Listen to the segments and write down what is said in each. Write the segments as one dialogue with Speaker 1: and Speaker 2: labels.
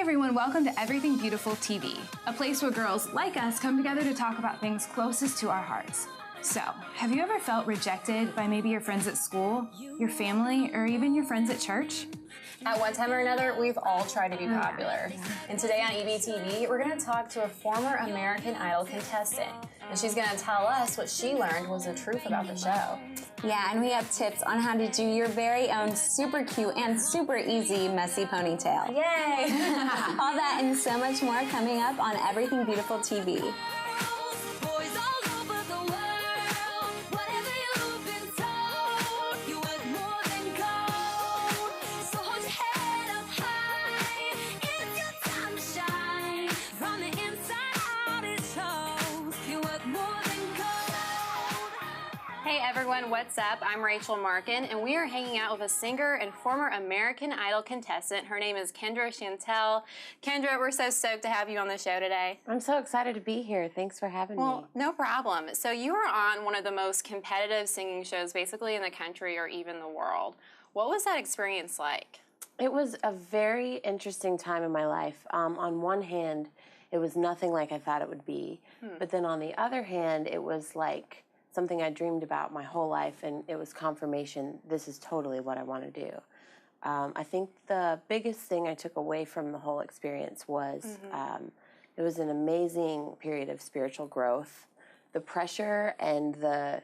Speaker 1: everyone, welcome to Everything Beautiful TV, a place where girls like us come together to talk about things closest to our hearts. So, have you ever felt rejected by maybe your friends at school, your family, or even your friends at church?
Speaker 2: At one time or another, we've all tried to be popular. And today on EBTV, we're going to talk to a former American Idol contestant. And she's going to tell us what she learned was the truth about the show.
Speaker 3: Yeah, and we have tips on how to do your very own super cute and super easy messy ponytail.
Speaker 2: Yay!
Speaker 3: All that and so much more coming up on Everything Beautiful TV.
Speaker 2: Hey everyone, what's up? I'm Rachel Markin, and we are hanging out with a singer and former American Idol contestant. Her name is Kendra Chantel. Kendra, we're so stoked to have you on the show today.
Speaker 4: I'm so excited to be here. Thanks for having me.
Speaker 2: Well, no problem. So you were on one of the most competitive singing shows basically in the country or even the world. What was that experience like?
Speaker 4: It was a very interesting time in my life. On one hand, it was nothing like I thought it would be. But then on the other hand, it was like something I dreamed about my whole life, and it was confirmation, this is totally what I want to do. I think the biggest thing I took away from the whole experience was it was an amazing period of spiritual growth. The pressure and the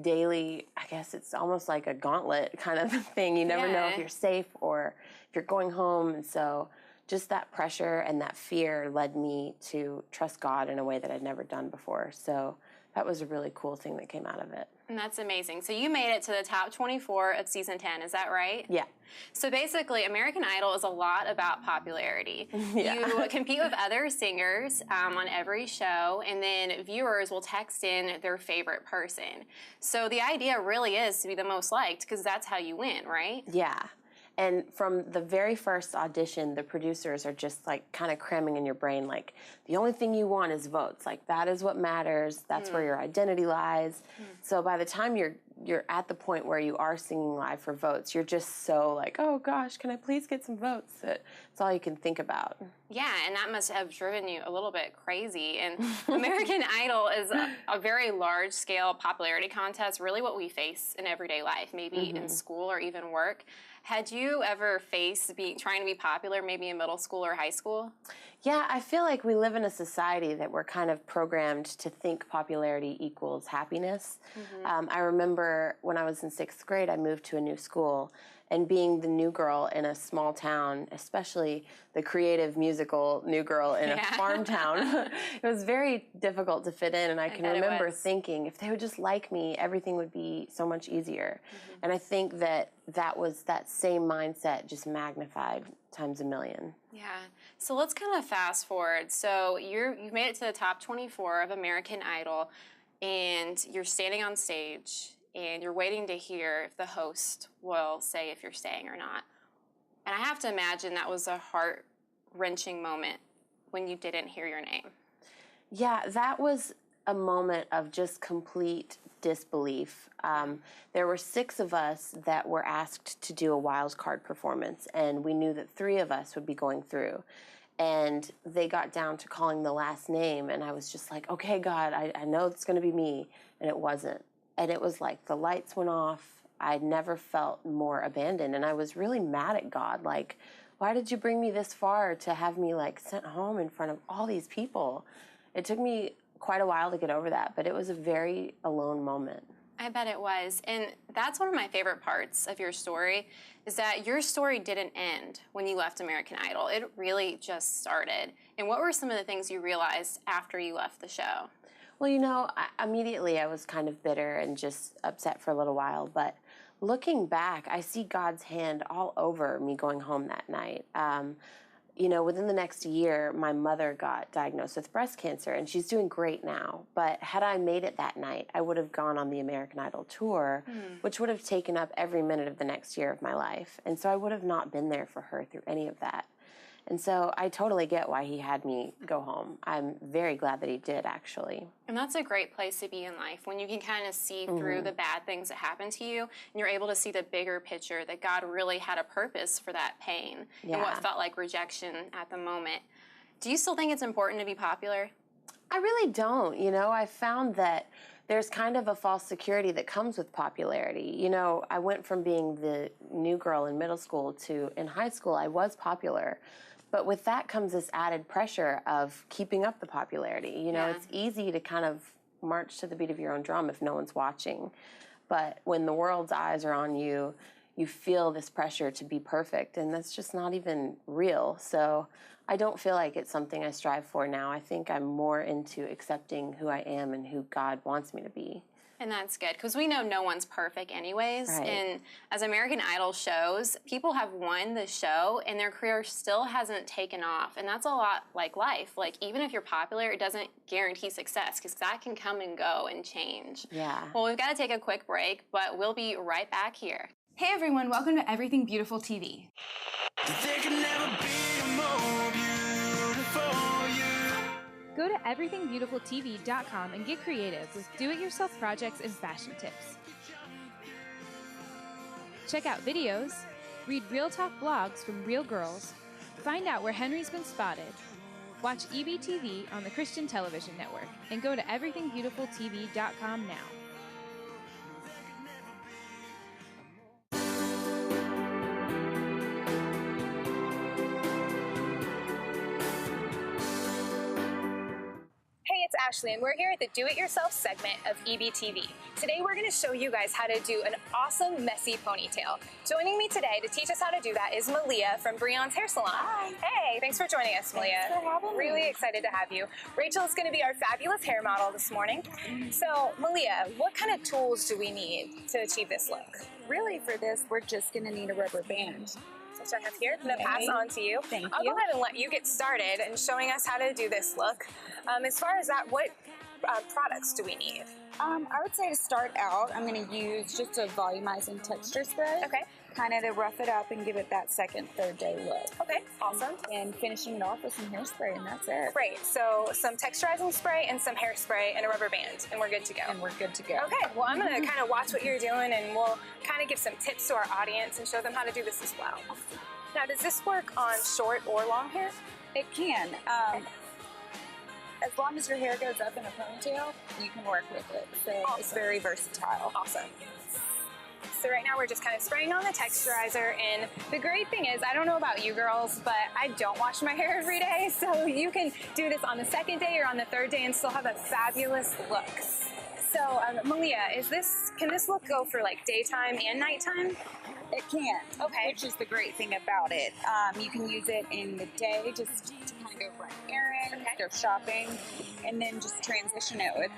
Speaker 4: daily, I guess it's almost like a gauntlet kind of thing. You never know if you're safe or if you're going home. And so just that pressure and that fear led me to trust God in a way that I'd never done before. So that was a really cool thing that came out of it.
Speaker 2: And that's amazing. So you made it to the top 24 of season 10, is that right?
Speaker 4: Yeah.
Speaker 2: So basically, American Idol is a lot about popularity.
Speaker 4: Yeah.
Speaker 2: You compete with other singers on every show, and then viewers will text in their favorite person. So the idea really is to be the most liked, because that's how you win, right?
Speaker 4: Yeah. And from the very first audition, the producers are just kind of cramming in your brain, the only thing you want is votes. That is what matters. That's where your identity lies. So by the time you're at the point where you are singing live for votes, you're just so oh gosh, can I please get some votes? That's all you can think about.
Speaker 2: Yeah, and that must have driven you a little bit crazy. And American Idol is a very large-scale popularity contest, really what we face in everyday life, maybe in school or even work. Had you ever faced trying to be popular maybe in middle school or high school?
Speaker 4: Yeah, I feel like we live in a society that we're kind of programmed to think popularity equals happiness. I remember when I was in 6th grade, I moved to a new school, and being the new girl in a small town, especially the creative musical new girl in a farm town, it was very difficult to fit in. And I can remember thinking, if they would just like me, everything would be so much easier. And I think that was that same mindset just magnified times a million.
Speaker 2: Yeah. So let's kind of fast forward. So you've made it to the top 24 of American Idol, and you're standing on stage, and you're waiting to hear if the host will say if you're staying or not. And I have to imagine that was a heart-wrenching moment when you didn't hear your name. Yeah,
Speaker 4: that was a moment of just complete disbelief. There were 6 of us that were asked to do a wild card performance, and we knew that 3 of us would be going through. And they got down to calling the last name, and I was just like, okay, God, I know it's going to be me, and it wasn't. And it was like the lights went off. I'd never felt more abandoned, and I was really mad at God. Why did you bring me this far to have me sent home in front of all these people? It took me quite a while to get over that, but it was a very alone moment.
Speaker 2: I bet it was. And that's one of my favorite parts of your story, is that your story didn't end when you left American Idol. It really just started. And what were some of the things you realized after you left the show?
Speaker 4: Well, immediately I was kind of bitter and just upset for a little while, but looking back, I see God's hand all over me going home that night. Within the next year, my mother got diagnosed with breast cancer, and she's doing great now. But had I made it that night, I would have gone on the American Idol tour, which would have taken up every minute of the next year of my life. And so I would have not been there for her through any of that. And so I totally get why he had me go home. I'm very glad that he did, actually.
Speaker 2: And that's a great place to be in life, when you can kind of see through the bad things that happen to you, and you're able to see the bigger picture, that God really had a purpose for that pain and what felt like rejection at the moment. Do you still think it's important to be popular?
Speaker 4: I really don't. You know, I found that there's kind of a false security that comes with popularity. You know, I went from being the new girl in middle school to in high school, I was popular. But with that comes this added pressure of keeping up the popularity. You know, it's easy to kind of march to the beat of your own drum if no one's watching. But when the world's eyes are on you, you feel this pressure to be perfect, and that's just not even real. So I don't feel like it's something I strive for now. I think I'm more into accepting who I am and who God wants me to be.
Speaker 2: And that's good, because we know no one's perfect anyways.
Speaker 4: Right.
Speaker 2: And as American Idol shows, people have won the show and their career still hasn't taken off. And that's a lot like life. Like, even if you're popular, it doesn't guarantee success, because that can come and go and change.
Speaker 4: Yeah.
Speaker 2: Well, we've got to take a quick break, but we'll be right back here.
Speaker 1: Hey everyone, welcome to Everything Beautiful TV.
Speaker 5: There can never be a more beautiful you.
Speaker 1: Go to everythingbeautifultv.com and get creative with do-it-yourself projects and fashion tips. Check out videos, read Real Talk blogs from real girls, find out where Henry's been spotted, watch EBTV on the Christian Television Network, and go to everythingbeautifultv.com now.
Speaker 6: Hey, it's Ashley, and we're here at the Do-It-Yourself segment of EBTV. Today, we're going to show you guys how to do an awesome, messy ponytail. Joining me today to teach us how to do that is Malia from Breon's Hair Salon.
Speaker 7: Hi.
Speaker 6: Hey, thanks for joining us, Malia.
Speaker 7: Thanks for having me.
Speaker 6: Really excited to have you. Rachel is going to be our fabulous hair model this morning. So, Malia, what kind of tools do we need to achieve this look?
Speaker 7: Really, for this, we're just going to need a rubber band.
Speaker 6: Which I have here. I'm going to pass on to you.
Speaker 7: Thank
Speaker 6: I'll
Speaker 7: you.
Speaker 6: go ahead and let you get started and showing us how to do this look. As far as that, what products do we need?
Speaker 7: I would say to start out, I'm going to use just a volumizing texture spray.
Speaker 6: Okay.
Speaker 7: Kind of to rough it up and give it that second, third day look.
Speaker 6: Okay, awesome.
Speaker 7: And finishing it off with some hairspray, and that's it.
Speaker 6: Great. So some texturizing spray and some hairspray and a rubber band, and we're good to go.
Speaker 7: And we're good to go.
Speaker 6: Okay, well, I'm going to kind of watch what you're doing, and we'll kind of give some tips to our audience and show them how to do this as well. Now, does this work on short or long hair?
Speaker 7: It can. As long as your hair goes up in a ponytail, you can work with it. So it's very versatile.
Speaker 6: Awesome. So right now we're just kind of spraying on the texturizer, and the great thing is, I don't know about you girls, but I don't wash my hair every day, so you can do this on the second day or on the third day and still have a fabulous look. So Malia, can this look go for like daytime and nighttime?
Speaker 7: It can.
Speaker 6: Okay.
Speaker 7: Which is the great thing about it. You can use it in the day just to kind of go run errands, go shopping, and then just transition it with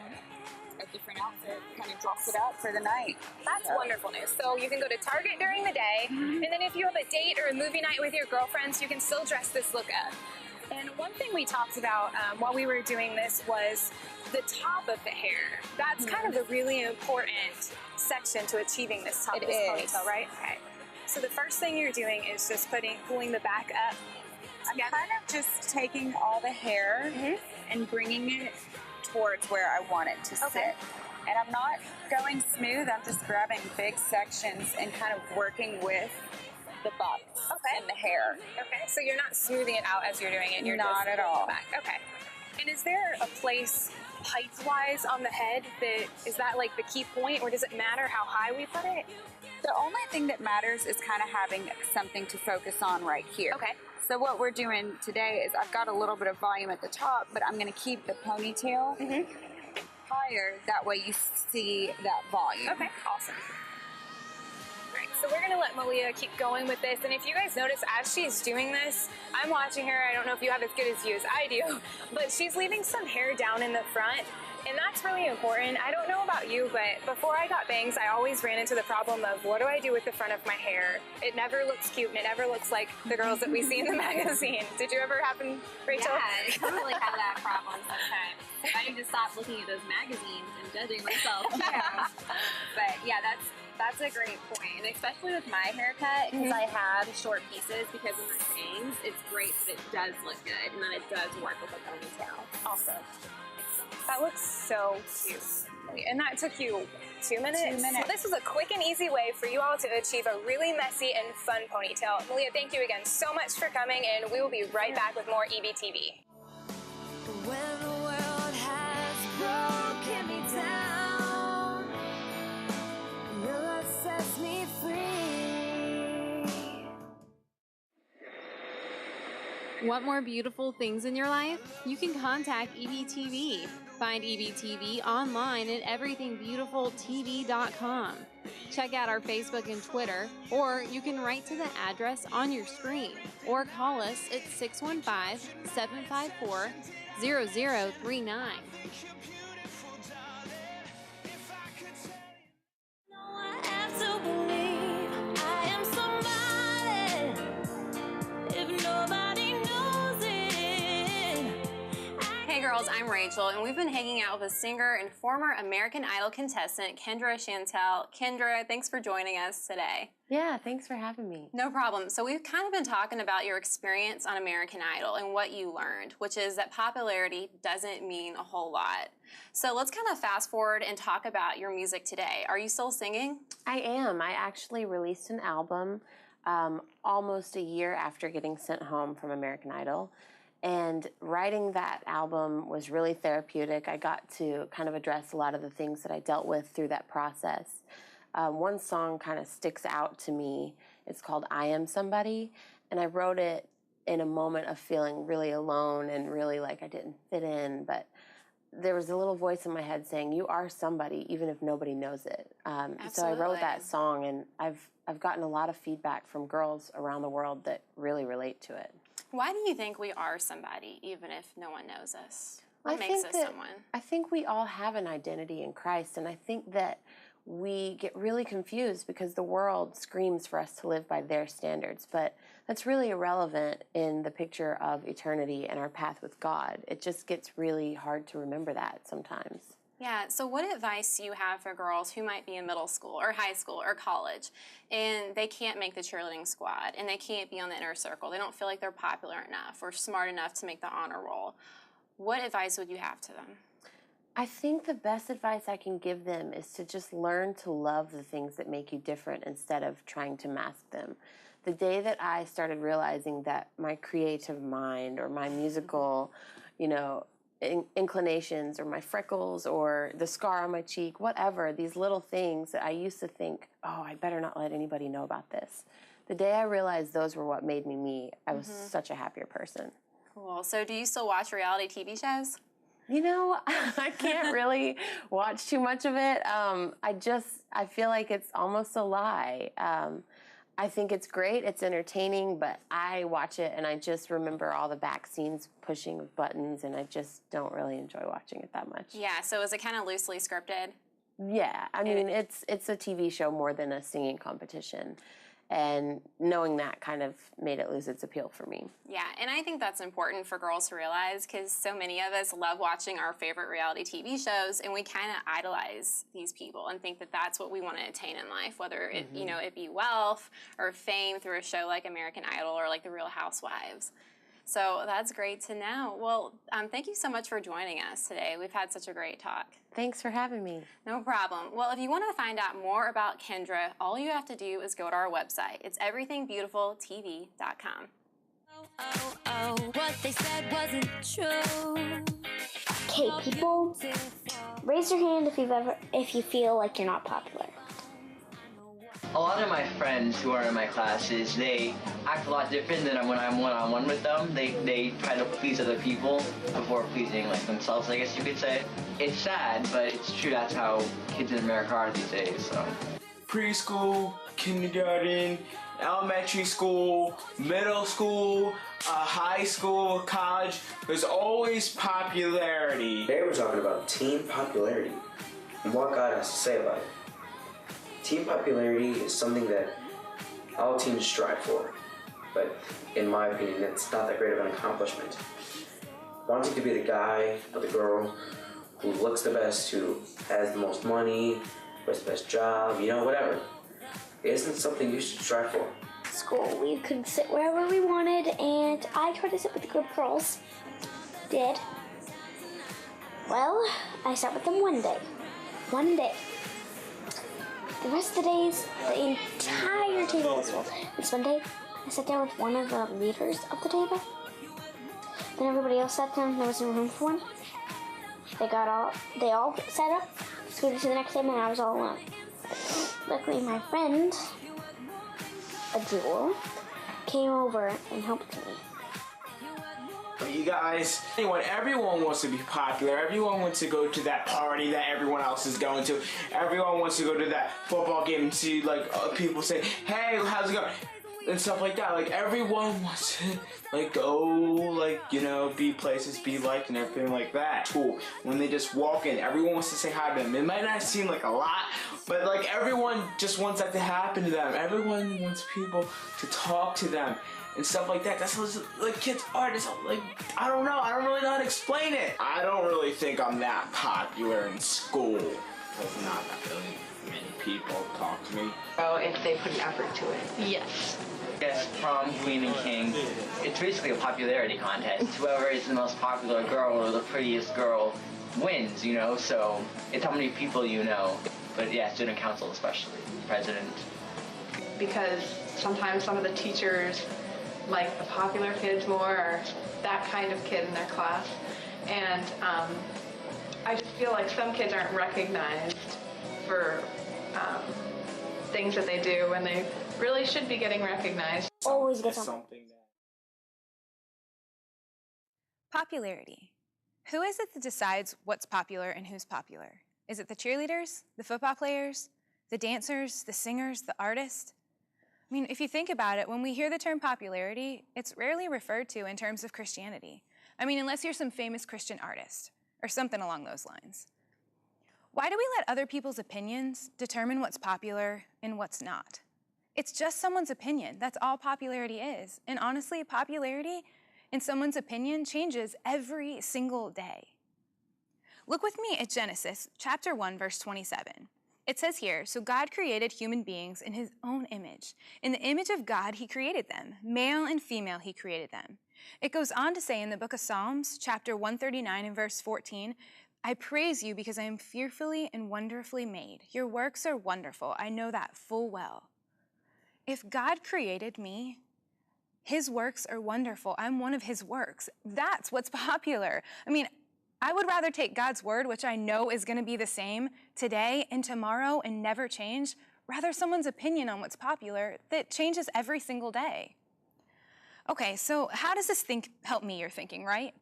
Speaker 7: a different outfit, kind of dress it up for the night.
Speaker 6: That's wonderful news. So you can go to Target during the day, and then if you have a date or a movie night with your girlfriends, you can still dress this look up. And one thing we talked about while we were doing this was the top of the hair. That's kind of the really important section to achieving this top of this ponytail, right? Okay. So the first thing you're doing is just pulling the back up.
Speaker 7: I'm kind of just taking all the hair and bringing it towards where I want it to sit. And I'm not going smooth, I'm just grabbing big sections and kind of working with the buttons and the hair.
Speaker 6: Okay, so you're not smoothing it out as you're doing it, you're
Speaker 7: Not
Speaker 6: just
Speaker 7: at all.
Speaker 6: back. Okay. And is there a place height-wise on the head is that like the key point, or does it matter how high we put it?
Speaker 7: The only thing that matters is kind of having something to focus on right here.
Speaker 6: Okay.
Speaker 7: So what we're doing today is I've got a little bit of volume at the top, but I'm going to keep the ponytail higher. That way you see that volume.
Speaker 6: Okay, awesome. Right, so we're gonna let Malia keep going with this, and if you guys notice as she's doing this, I'm watching her, I don't know if you have as good as view as I do, but she's leaving some hair down in the front, and that's really important. I don't know about you, but before I got bangs, I always ran into the problem of what do I do with the front of my hair? It never looks cute, and it never looks like the girls that we see in the magazine. Did you ever happen, Rachel?
Speaker 3: Yeah, I totally have that problem sometimes. I need to stop looking at those magazines and judging myself. But yeah, that's
Speaker 6: That's a great point, and especially with my haircut, because I have short pieces because of my bangs, it's great that it does look good, and then it does work with a ponytail also. That looks so cute. And that took you 2 minutes? 2 minutes. So this was a quick and easy way for you all to achieve a really messy and fun ponytail. Malia, thank you again so much for coming, and we will be right back with more EBTV.
Speaker 5: When the world has broken me down, your love sets me free.
Speaker 2: Want more beautiful things in your life? You can contact EBTV. Find EBTV online at everythingbeautifultv.com. Check out our Facebook and Twitter, or you can write to the address on your screen, or call us at 615-754-0039. Hey girls, I'm Rachel, and we've been hanging out with a singer and former American Idol contestant, Kendra Chantel. Kendra, thanks for joining us today.
Speaker 4: Yeah, thanks for having me.
Speaker 2: No problem. So we've kind of been talking about your experience on American Idol and what you learned, which is that popularity doesn't mean a whole lot. So let's kind of fast forward and talk about your music today. Are you still singing?
Speaker 4: I am. I actually released an album almost a year after getting sent home from American Idol. And writing that album was really therapeutic. I got to kind of address a lot of the things that I dealt with through that process. One song kind of sticks out to me. It's called I Am Somebody. And I wrote it in a moment of feeling really alone and really like I didn't fit in. But there was a little voice in my head saying, you are somebody, even if nobody knows it. So I wrote that song, and I've gotten a lot of feedback from girls around the world that really relate to it.
Speaker 2: Why do you think we are somebody, even if no one knows us? What makes us someone?
Speaker 4: I think we all have an identity in Christ, and I think that we get really confused because the world screams for us to live by their standards, but that's really irrelevant in the picture of eternity and our path with God. It just gets really hard to remember that sometimes.
Speaker 2: Yeah, so what advice do you have for girls who might be in middle school or high school or college and they can't make the cheerleading squad and they can't be on the inner circle? They don't feel like they're popular enough or smart enough to make the honor roll. What advice would you have to them?
Speaker 4: I think the best advice I can give them is to just learn to love the things that make you different instead of trying to mask them. The day that I started realizing that my creative mind or my musical, inclinations or my freckles or the scar on my cheek, whatever, these little things that I used to think, oh, I better not let anybody know about this. The day I realized those were what made me me, I was such a happier person.
Speaker 2: Cool. So do you still watch reality TV shows?
Speaker 4: I can't really watch too much of it. I feel like it's almost a lie. I think it's great, it's entertaining, but I watch it and I just remember all the back scenes pushing of buttons, and I just don't really enjoy watching it that much.
Speaker 2: Yeah, so is it kind of loosely scripted?
Speaker 4: Yeah, I mean, it's a TV show more than a singing competition. And knowing that kind of made it lose its appeal for me.
Speaker 2: Yeah, and I think that's important for girls to realize because so many of us love watching our favorite reality TV shows, and we kind of idolize these people and think that that's what we want to attain in life, whether it, it be wealth or fame through a show like American Idol or like The Real Housewives. So that's great to know. Well, thank you so much for joining us today. We've had such a great talk.
Speaker 4: Thanks for having me.
Speaker 2: No problem. Well, if you want to find out more about Kendra, all you have to do is go to our website. It's everythingbeautifultv.com.
Speaker 5: What they said wasn't true.
Speaker 8: Okay, people, raise your hand if you feel like you're not popular.
Speaker 9: A lot of my friends who are in my classes, they act a lot different than when I'm one-on-one with them. They try to please other people before pleasing themselves, I guess you could say. It's sad, but it's true. That's how kids in America are these days. So.
Speaker 10: Preschool, kindergarten, elementary school, middle school, high school, college, there's always popularity.
Speaker 11: Today we're talking about teen popularity and what God has to say about it. Teen popularity is something that all teens strive for, but in my opinion, it's not that great of an accomplishment. Wanting to be the guy or the girl who looks the best, who has the most money, what's the best job, you know, whatever. It isn't something you should strive for.
Speaker 8: School, we could sit wherever we wanted, and I tried to sit with the good girls. Did. Well, I sat with them one day. One day. The rest of the days, the entire table was full. This one day, I sat down with one of the leaders of the table. Then everybody else sat down. There wasn't room for one. They all sat up, scooted to the next table, and I was all alone. Luckily, my friend, a jewel, came over and helped me.
Speaker 10: You guys, everyone wants to be popular. Everyone wants to go to that party that everyone else is going to. Everyone wants to go to that football game and see like people say, "Hey, how's it going?" and stuff like that. Like everyone wants to like go, like, you know, be places, be liked, and everything like that. Cool. When they just walk in, everyone wants to say hi to them. It might not seem like a lot, but like everyone just wants that to happen to them. Everyone wants people to talk to them and stuff like that. That's how like kids are. It's like, I don't really know how to explain it. I don't really think I'm that popular in school. There's not that really many people talk to me.
Speaker 12: Oh, if they put an effort to it.
Speaker 9: Yes. Yes, prom, queen, and king. It's basically a popularity contest. Whoever is the most popular girl or the prettiest girl wins, you know? So it's how many people you know. But yeah, student council especially, president.
Speaker 12: Because sometimes some of the teachers like the popular kids more, or that kind of kid in their class. And I just feel like some kids aren't recognized for things that they do when they really should be getting recognized.
Speaker 8: Always get something.
Speaker 1: Popularity. Who is it that decides what's popular and who's popular? Is it the cheerleaders, the football players, the dancers, the singers, the artists? I mean, if you think about it, when we hear the term popularity, it's rarely referred to in terms of Christianity. I mean, unless you're some famous Christian artist or something along those lines. Why do we let other people's opinions determine what's popular and what's not? It's just someone's opinion. That's all popularity is. And honestly, popularity in someone's opinion changes every single day. Look with me at Genesis chapter 1, verse 27. It says here, "So God created human beings in his own image. In the image of God, he created them. Male and female, he created them." It goes on to say in the book of Psalms, chapter 139 and verse 14, "I praise you because I am fearfully and wonderfully made. Your works are wonderful. I know that full well." If God created me, his works are wonderful. I'm one of his works. That's what's popular. I mean, I would rather take God's word, which I know is going to be the same today and tomorrow and never change, rather someone's opinion on what's popular that changes every single day. Okay, so how does this help me, you're thinking, right?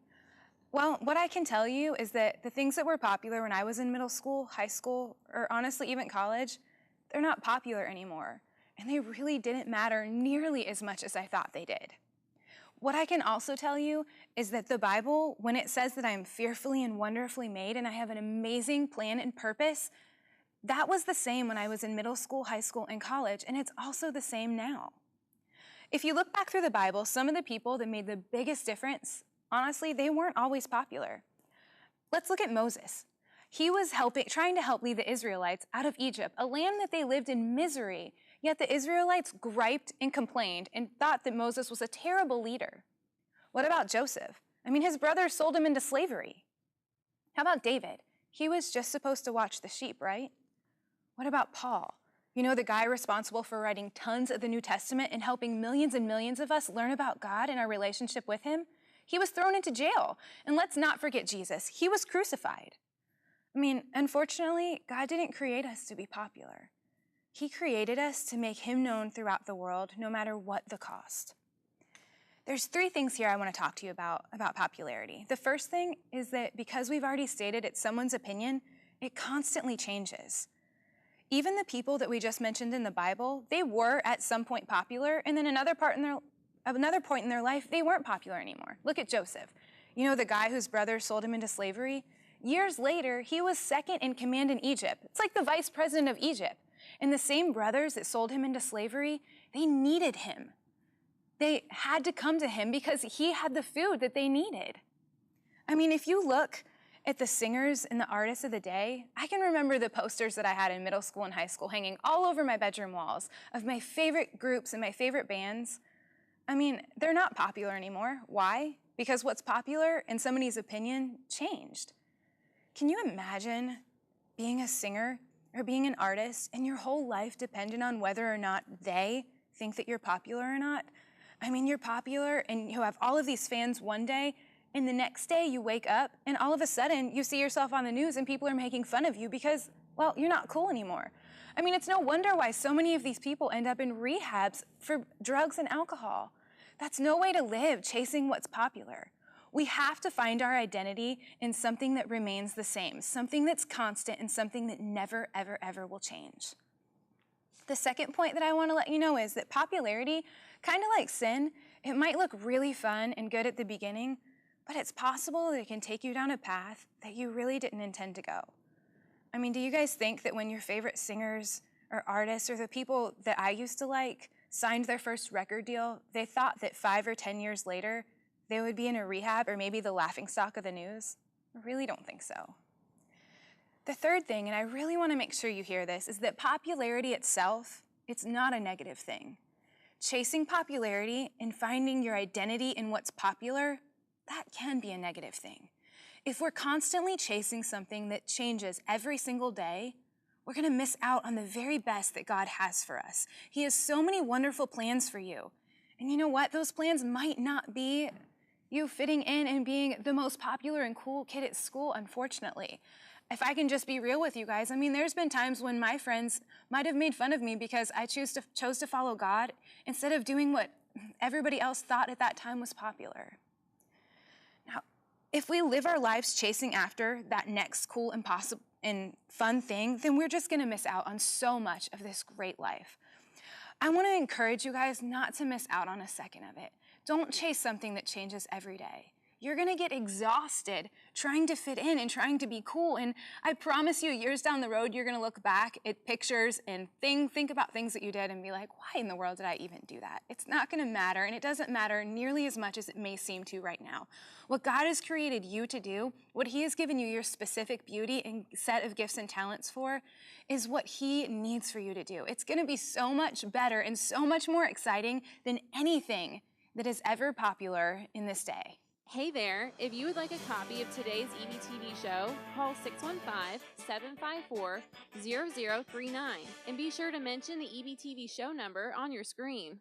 Speaker 1: Well, what I can tell you is that the things that were popular when I was in middle school, high school, or honestly even college, they're not popular anymore. And they really didn't matter nearly as much as I thought they did. What I can also tell you is that the Bible, when it says that I am fearfully and wonderfully made and I have an amazing plan and purpose, that was the same when I was in middle school, high school, and college, and it's also the same now. If you look back through the Bible, some of the people that made the biggest difference, honestly, they weren't always popular. Let's look at Moses. He was trying to help lead the Israelites out of Egypt, a land that they lived in misery. Yet the Israelites griped and complained and thought that Moses was a terrible leader. What about Joseph? I mean, his brothers sold him into slavery. How about David? He was just supposed to watch the sheep, right? What about Paul? You know, the guy responsible for writing tons of the New Testament and helping millions and millions of us learn about God and our relationship with him? He was thrown into jail. And let's not forget Jesus. He was crucified. I mean, unfortunately, God didn't create us to be popular. He created us to make him known throughout the world, no matter what the cost. There's 3 things here I want to talk to you about popularity. The first thing is that because we've already stated it's someone's opinion, it constantly changes. Even the people that we just mentioned in the Bible, they were at some point popular, and then another point in their life, they weren't popular anymore. Look at Joseph. You know, the guy whose brothers sold him into slavery? Years later, he was second in command in Egypt. It's like the vice president of Egypt. And the same brothers that sold him into slavery, they needed him. They had to come to him because he had the food that they needed. I mean, if you look at the singers and the artists of the day, I can remember the posters that I had in middle school and high school hanging all over my bedroom walls of my favorite groups and my favorite bands. I mean, they're not popular anymore. Why? Because what's popular, in somebody's opinion, changed. Can you imagine being a singer or being an artist and your whole life dependent on whether or not they think that you're popular or not? I mean, you're popular and you have all of these fans one day, and the next day you wake up and all of a sudden you see yourself on the news and people are making fun of you because, well, you're not cool anymore. I mean, it's no wonder why so many of these people end up in rehabs for drugs and alcohol. That's no way to live, chasing what's popular. We have to find our identity in something that remains the same, something that's constant and something that never, ever, ever will change. The second point that I want to let you know is that popularity, kind of like sin, it might look really fun and good at the beginning, but it's possible that it can take you down a path that you really didn't intend to go. I mean, do you guys think that when your favorite singers or artists or the people that I used to like signed their first record deal, they thought that 5 or 10 years later, they would be in a rehab or maybe the laughingstock of the news? I really don't think so. The third thing, and I really want to make sure you hear this, is that popularity itself, it's not a negative thing. Chasing popularity and finding your identity in what's popular, that can be a negative thing. If we're constantly chasing something that changes every single day, we're going to miss out on the very best that God has for us. He has so many wonderful plans for you. And you know what? Those plans might not be you fitting in and being the most popular and cool kid at school, unfortunately. If I can just be real with you guys, I mean, there's been times when my friends might have made fun of me because I chose to follow God instead of doing what everybody else thought at that time was popular. Now, if we live our lives chasing after that next cool and fun thing, then we're just gonna miss out on so much of this great life. I wanna encourage you guys not to miss out on a second of it. Don't chase something that changes every day. You're gonna get exhausted trying to fit in and trying to be cool. And I promise you, years down the road, you're gonna look back at pictures and think about things that you did and be like, why in the world did I even do that? It's not gonna matter, and it doesn't matter nearly as much as it may seem to right now. What God has created you to do, what He has given you your specific beauty and set of gifts and talents for, is what He needs for you to do. It's gonna be so much better and so much more exciting than anything that is ever popular in this day.
Speaker 2: Hey there, if you would like a copy of today's EBTV show, call 615-754-0039 and be sure to mention the EBTV show number on your screen.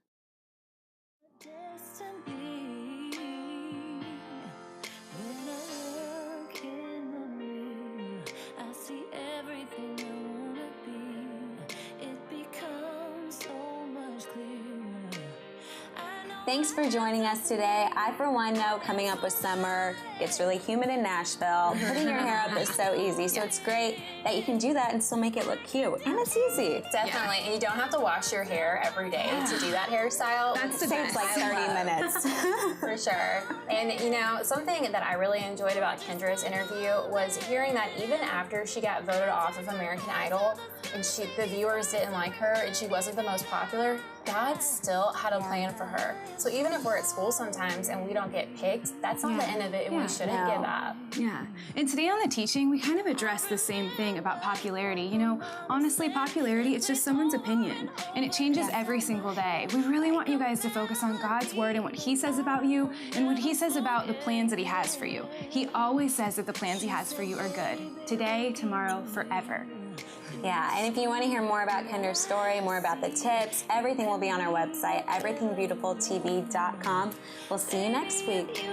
Speaker 3: Thanks for joining us today. I, for one, know coming up with summer, it's really humid in Nashville. Putting your hair up is so easy, so it's great that you can do that and still make it look cute. And it's easy.
Speaker 13: Definitely, and you don't have to wash your hair every day to do that hairstyle.
Speaker 3: That's the best. Like 30 minutes.
Speaker 13: For sure. And you know, something that I really enjoyed about Kendra's interview was hearing that even after she got voted off of American Idol and the viewers didn't like her and she wasn't the most popular, God still had a plan for her. So even if we're at school sometimes and we don't get picked, that's not the end of it, and we shouldn't give up.
Speaker 1: Yeah. And today on The Teaching, we kind of addressed the same thing about popularity. You know, honestly, popularity, it's just someone's opinion, and it changes every single day. We really want you guys to focus on God's word and what He says about you and what He says about the plans that He has for you. He always says that the plans He has for you are good. Today, tomorrow, forever.
Speaker 3: Yeah, and if you want to hear more about Kendra's story, more about the tips, everything will be on our website, everythingbeautifultv.com. We'll see you next week.